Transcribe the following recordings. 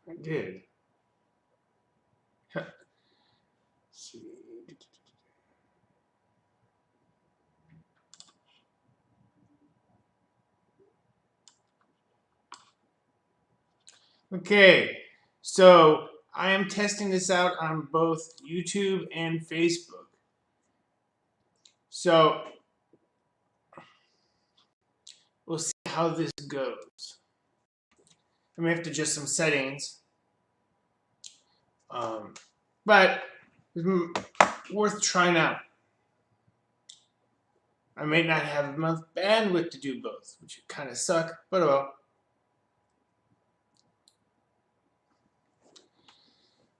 I did. Let's see. Okay, so I am testing this out on both YouTube and Facebook. So we'll see how this goes. I may have to adjust some settings, but it's worth trying out. I may not have enough bandwidth to do both, which would kind of suck, but oh well.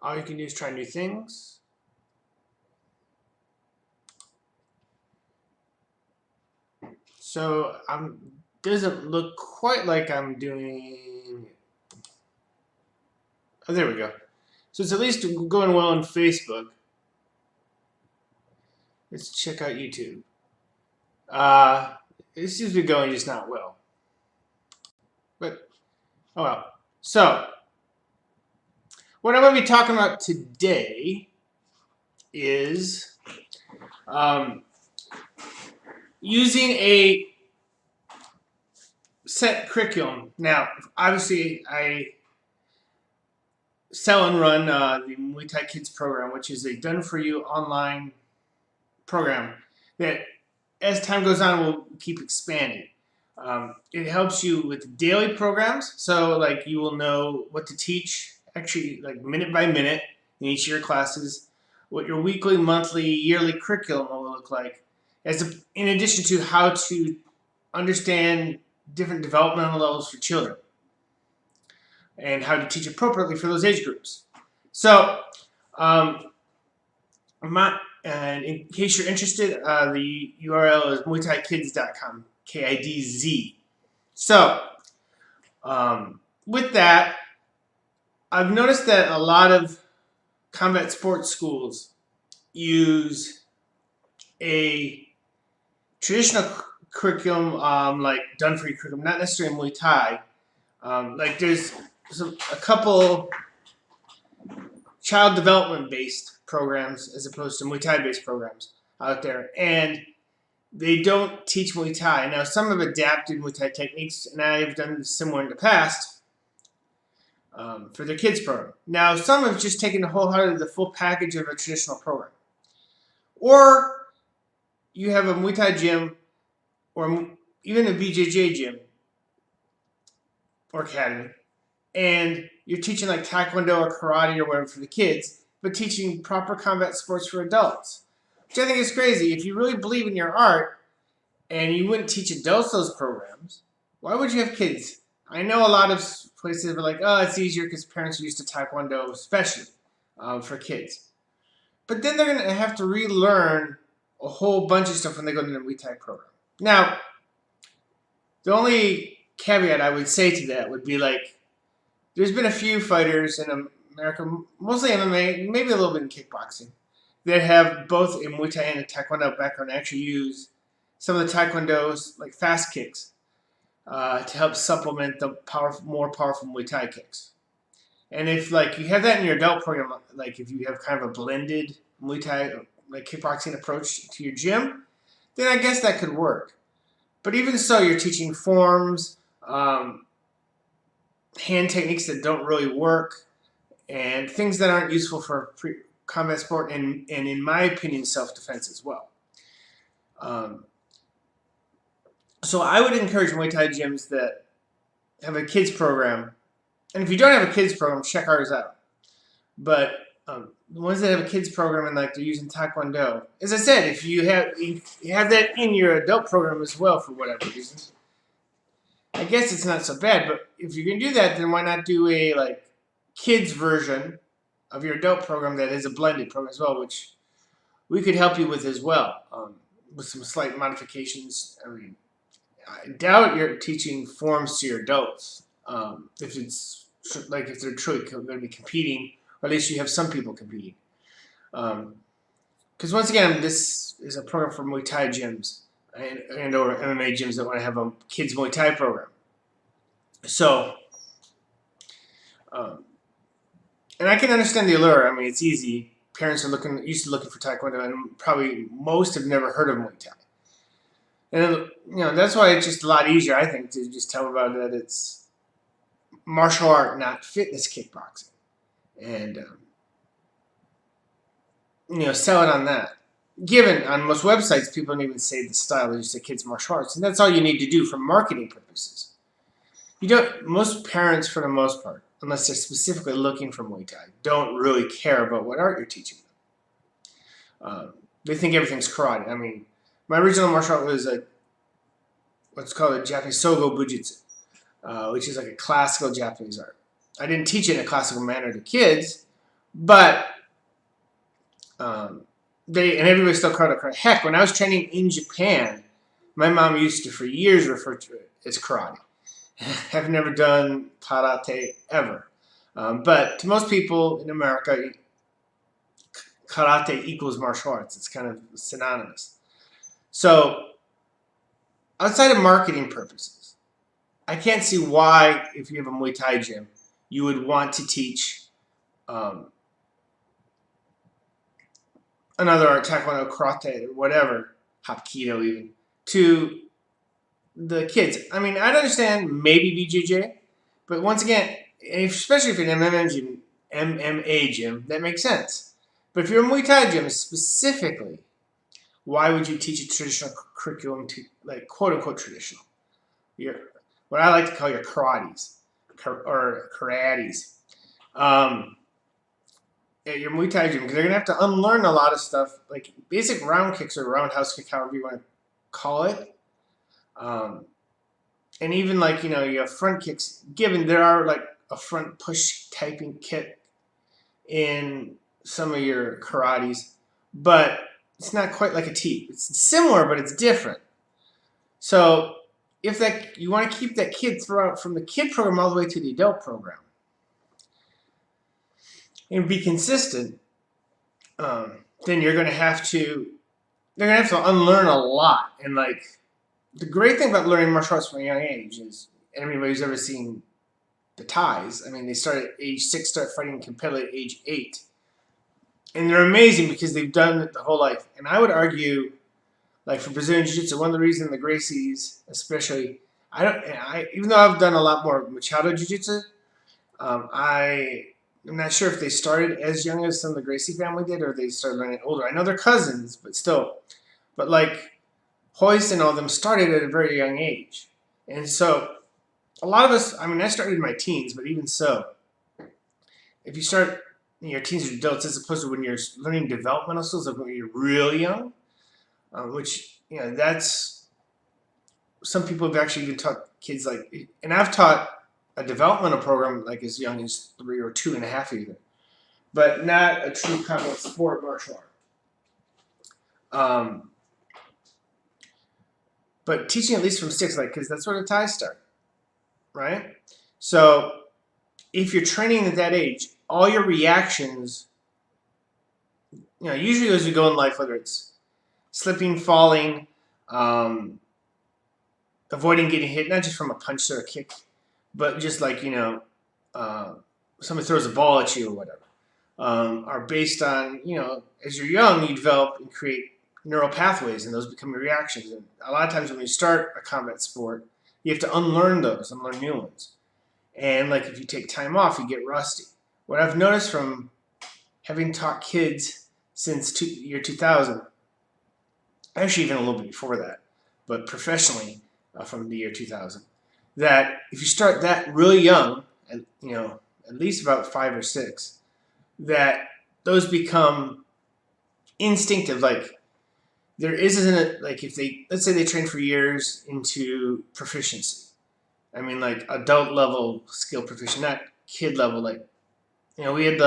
All you can do is try new things. So doesn't look quite like I'm doing. Oh, there we go. So it's at least going well on Facebook. Let's check out YouTube. It seems to be going just not well. But, oh well. So, what I'm going to be talking about today is using a set curriculum. Now, obviously, I sell and run the Muay Thai Kidz program, which is a done-for-you online program that, as time goes on, will keep expanding. It helps you with daily programs, so like you will know what to teach, actually like minute by minute in each of your classes, what your weekly, monthly, yearly curriculum will look like, in addition to how to understand different developmental levels for children and how to teach appropriately for those age groups. So, and in case you're interested, the URL is MuayThaiKidz.com, K-I-D-Z. So, with that, I've noticed that a lot of combat sports schools use a traditional curriculum, like done-for-you curriculum, not necessarily Muay Thai. Like there's a couple child development-based programs as opposed to Muay Thai-based programs out there, and they don't teach Muay Thai. Now, some have adapted Muay Thai techniques, and I've done similar in the past for their kids program. Now, some have just taken wholeheartedly the full package of a traditional program. Or you have a Muay Thai gym or even a BJJ gym or academy, and you're teaching like Taekwondo or karate or whatever for the kids, but teaching proper combat sports for adults. Which I think is crazy. If you really believe in your art and you wouldn't teach adults those programs, why would you have kids? I know a lot of places are like, oh, it's easier because parents are used to Taekwondo, especially for kids. But then they're going to have to relearn a whole bunch of stuff when they go to the Muay Thai program. Now, the only caveat I would say to that would be like, there's been a few fighters in America, mostly MMA, maybe a little bit in kickboxing, that have both a Muay Thai and a Taekwondo background and actually use some of the Taekwondo's like fast kicks to help supplement the more powerful Muay Thai kicks. And if like you have that in your adult program, like if you have kind of a blended Muay Thai like kickboxing approach to your gym, then I guess that could work. But even so, you're teaching forms, hand techniques that don't really work, and things that aren't useful for combat sport, and in my opinion, self-defense as well. So I would encourage Muay Thai gyms that have a kids program, and if you don't have a kids program, check ours out. But the ones that have a kids program and like they're using Taekwondo, as I said, if you have that in your adult program as well for whatever reason, I guess it's not so bad. But if you're gonna do that, then why not do a like kids version of your adult program that is a blended program as well, which we could help you with as well, with some slight modifications. I mean, I doubt you're teaching forms to your adults if it's like if they're truly going to be competing, or at least you have some people competing. Because once again, this is a program for Muay Thai gyms and or MMA gyms that want to have a kids Muay Thai program. So and I can understand the allure. I mean, it's easy. Parents are used to looking for Taekwondo, and probably most have never heard of Muay Thai. And that's why it's just a lot easier, I think, to just tell about that it's martial art, not fitness kickboxing, and sell it on that. Given on most websites, people don't even say the style; they just say kids martial arts, and that's all you need to do for marketing purposes. Most parents, for the most part, unless they're specifically looking for Muay Thai, don't really care about what art you're teaching them. They think everything's karate. I mean, my original martial art was what's called a Japanese Sogo Bujutsu, which is like a classical Japanese art. I didn't teach it in a classical manner to kids, but and everybody still called it karate. Heck, when I was training in Japan, my mom used to, for years, refer to it as karate. I've never done karate ever. But to most people in America, karate equals martial arts. It's kind of synonymous. So, outside of marketing purposes, I can't see why, if you have a Muay Thai gym, you would want to teach another art, taekwondo, karate, or whatever, hapkido even, to the kids. I mean, I'd understand maybe BJJ, but once again, especially if you're an MMA gym, that makes sense. But if you're a Muay Thai gym specifically, why would you teach a traditional curriculum to, like, quote-unquote traditional? What I like to call your karates, or karates. At your Muay Thai gym, because they're going to have to unlearn a lot of stuff, like basic round kicks or roundhouse kick, however you want to call it. And even like, you have front kicks, given there are like a front push typing kick in some of your karates, but it's not quite like a teep. It's similar, but it's different. So if you want to keep that kid throughout from the kid program all the way to the adult program and be consistent, then they're going to have to unlearn a lot. And like, the great thing about learning martial arts from a young age is, anybody who's ever seen the Thais, I mean, they start at age 6, start fighting competitively at age 8. And they're amazing because they've done it the whole life. And I would argue, like for Brazilian Jiu-Jitsu, one of the reasons the Gracies, especially, even though I've done a lot more Machado Jiu-Jitsu, I'm not sure if they started as young as some of the Gracie family did, or they started learning older. I know they're cousins, but still. But like Hoist and all of them started at a very young age. And so a lot of us, I mean, I started in my teens, but even so, if you start in your teens or adults, as opposed to when you're learning developmental skills, like when you're really young, which, that's, some people have actually even taught kids, like, and I've taught a developmental program like as young as 3 or 2.5 even, but not a true combat sport martial art. But teaching at least from 6, like, because that's where the Thais start, right? So if you're training at that age, all your reactions, usually as you go in life, whether it's slipping, falling, avoiding getting hit, not just from a punch or a kick, but just like, somebody throws a ball at you or whatever, are based on, as you're young, you develop and create neural pathways, and those become your reactions. And a lot of times when you start a combat sport, you have to unlearn those and learn new ones. And like if you take time off, you get rusty. What I've noticed from having taught kids since year 2000, actually even a little bit before that, but professionally from the year 2000, that if you start that really young, and at least about 5 or 6, that those become instinctive. Like there isn't like if let's say they train for years into proficiency. I mean, like adult level skill proficient, not kid level. Like we had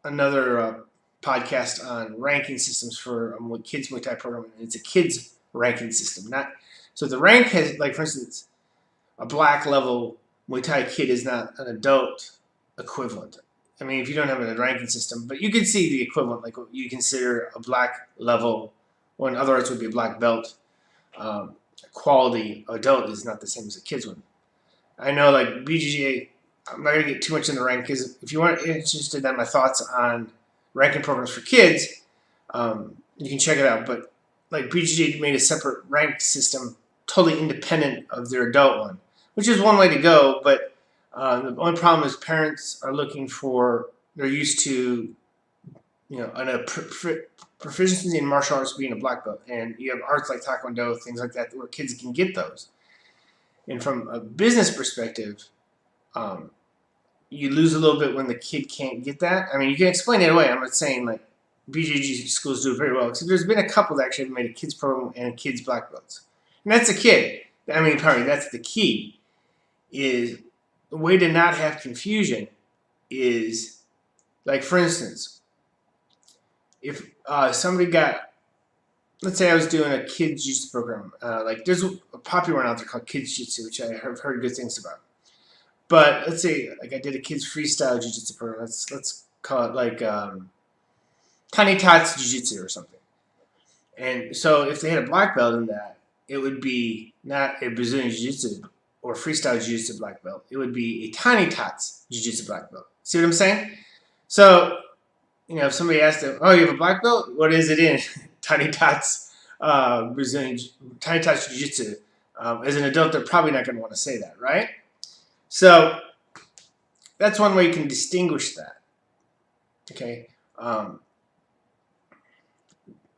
another podcast on ranking systems for a kids Muay Thai program, and it's a kids ranking system. So the rank has, like, for instance, a black level Muay Thai kid is not an adult equivalent. I mean, if you don't have a ranking system, but you can see the equivalent, like what you consider a black level, or in other words would be a black belt. Quality adult is not the same as a kid's one. I know, like BJJ, I'm not going to get too much in the rank, because if you want interested in my thoughts on ranking programs for kids, you can check it out. But like BJJ made a separate rank system totally independent of their adult one, which is one way to go. But the only problem is parents are looking for, they're used to, a proficiency in martial arts being a black belt, and you have arts like Taekwondo, things like that, where kids can get those. And from a business perspective, you lose a little bit when the kid can't get that. I mean, you can explain it away. I'm not saying like BJJ schools do it very well, except there's been a couple that actually have made a kids program and kids black belts. And that's the kid. I mean, probably that's the key. Is the way to not have confusion is, like, for instance, if somebody got, let's say I was doing a kids jiu-jitsu program, like there's a popular one out there called Kids Jiu-Jitsu, which I have heard good things about. But let's say like I did a kids freestyle jiu-jitsu program. Let's call it like Tiny Tots Jiu-Jitsu or something. And so if they had a black belt in that, it would be not a Brazilian Jiu-Jitsu or freestyle Jiu-Jitsu black belt. It would be a Tiny Tots Jiu-Jitsu black belt. See what I'm saying? So, if somebody asked them, oh, you have a black belt? What is it in? Tiny Tots Brazilian, Tiny Tots Jiu-Jitsu. As an adult, they're probably not going to want to say that, right? So that's one way you can distinguish that. Okay. But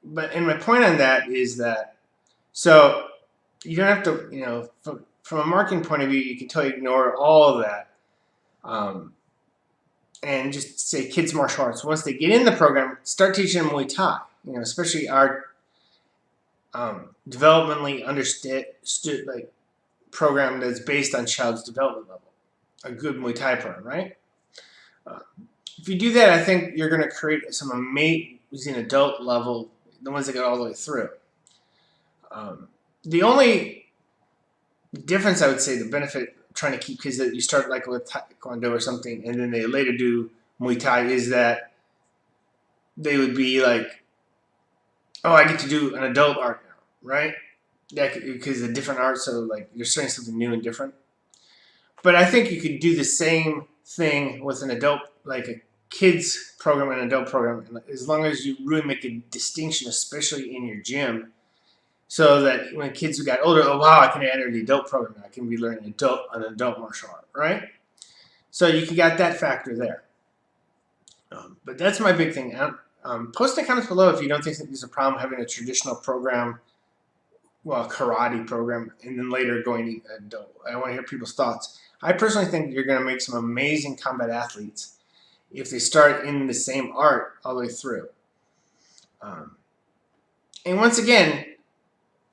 my point on that is that, so you don't have to, from a marketing point of view, you can totally ignore all of that, and just say kids martial arts. Once they get in the program, start teaching them Muay Thai. Especially our developmentally understood like program that's based on child's development level. A good Muay Thai program, right? If you do that, I think you're going to create some amazing adult level, the ones that go all the way through. The only difference, I would say, the benefit of trying to keep kids that you start like with Taekwondo or something, and then they later do Muay Thai, is that they would be like, oh, I get to do an adult art now, right? Because it's a different art, so like you're starting something new and different. But I think you could do the same thing with an adult, like a kids program and an adult program, as long as you really make a distinction, especially in your gym, so that when kids got older, oh wow, I can enter the adult program. I can be learning an adult martial art, right? So you got that factor there. But that's my big thing. Post in the comments below if you don't think that there's a problem having a traditional program, well, karate program, and then later going to adult. I want to hear people's thoughts. I personally think you're going to make some amazing combat athletes if they start in the same art all the way through. And once again,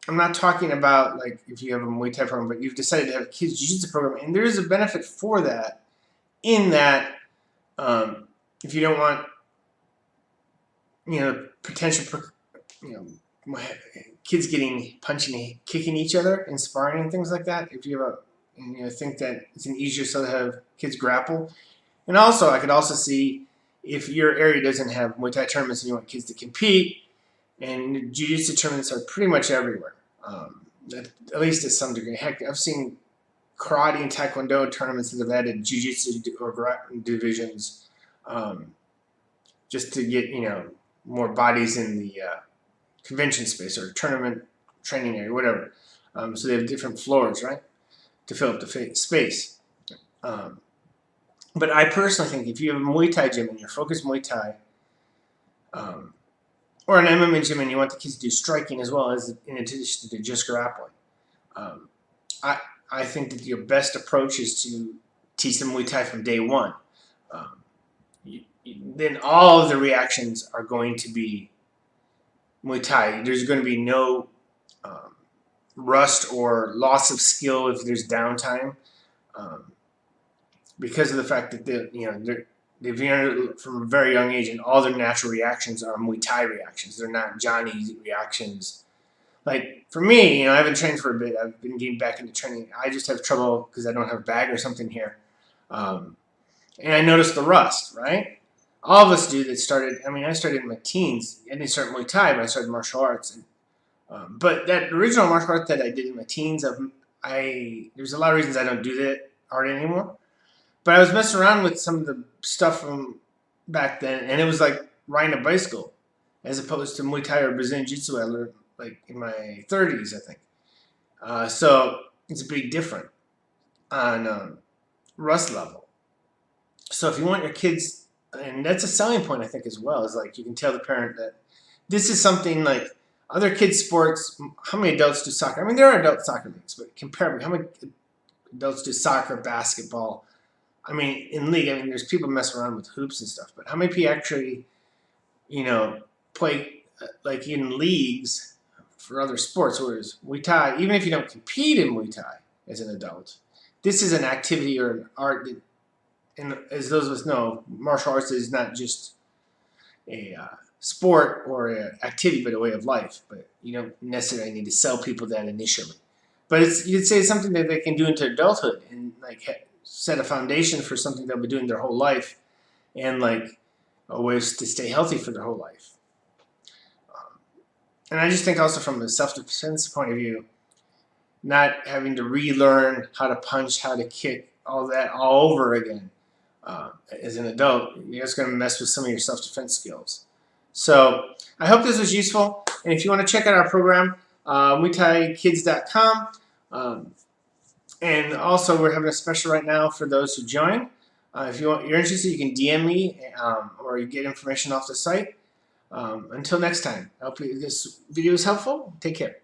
I'm not talking about like if you have a Muay Thai program, but you've decided to have a kids jiu-jitsu program, and there is a benefit for that, in that if you don't want potential kids getting punching and kicking each other and sparring and things like that, if you have think that it's an easier so to have kids grapple. And also, I could also see if your area doesn't have Muay Thai tournaments and you want kids to compete, and jiu-jitsu tournaments are pretty much everywhere, at least to some degree. Heck, I've seen karate and taekwondo tournaments that have added jiu-jitsu or grappling divisions, just to get more bodies in the convention space or tournament training area, whatever. So they have different floors, right, to fill up the space. But I personally think if you have a Muay Thai gym and you're focused Muay Thai, or an MMA gym and you want the kids to do striking as well as in addition to just grappling, I think that your best approach is to teach them Muay Thai from day one. Then all of the reactions are going to be Muay Thai. There's going to be no rust or loss of skill if there's downtime, because of the fact that they've learned from a very young age, and all their natural reactions are Muay Thai reactions. They're not Johnny reactions. Like for me, I haven't trained for a bit. I've been getting back into training. I just have trouble because I don't have a bag or something here, and I noticed the rust. Right, all of us do that started. I started in my teens. I didn't start Muay Thai, but I started martial arts. But that original martial art that I did in my teens, there's a lot of reasons I don't do that art anymore. But I was messing around with some of the stuff from back then, and it was like riding a bicycle, as opposed to Muay Thai or Brazilian Jiu-Jitsu I learned like in my 30s, I think. So it's a big difference on rust level. So if you want your kids, and that's a selling point I think as well, is like you can tell the parent that this is something like other kids' sports. How many adults do soccer? I mean, there are adult soccer leagues, but comparably, how many adults do soccer, basketball? I mean, in league, I mean, there's people messing around with hoops and stuff, but how many people actually, play like in leagues for other sports? Whereas Muay Thai, even if you don't compete in Muay Thai as an adult, this is an activity or an art that, and as those of us know, martial arts is not just a sport or an activity, but a way of life. But you don't necessarily need to sell people that initially. But you'd say it's something that they can do into adulthood and like set a foundation for something they'll be doing their whole life, and like a way to stay healthy for their whole life. And I just think also from a self-defense point of view, not having to relearn how to punch, how to kick, all that all over again as an adult, it's going to mess with some of your self-defense skills. So I hope this was useful. And if you want to check out our program, MuayThaiKidz.com. And also, we're having a special right now for those who join. If you're interested, you can DM me or you get information off the site. Until next time, I hope this video is helpful. Take care.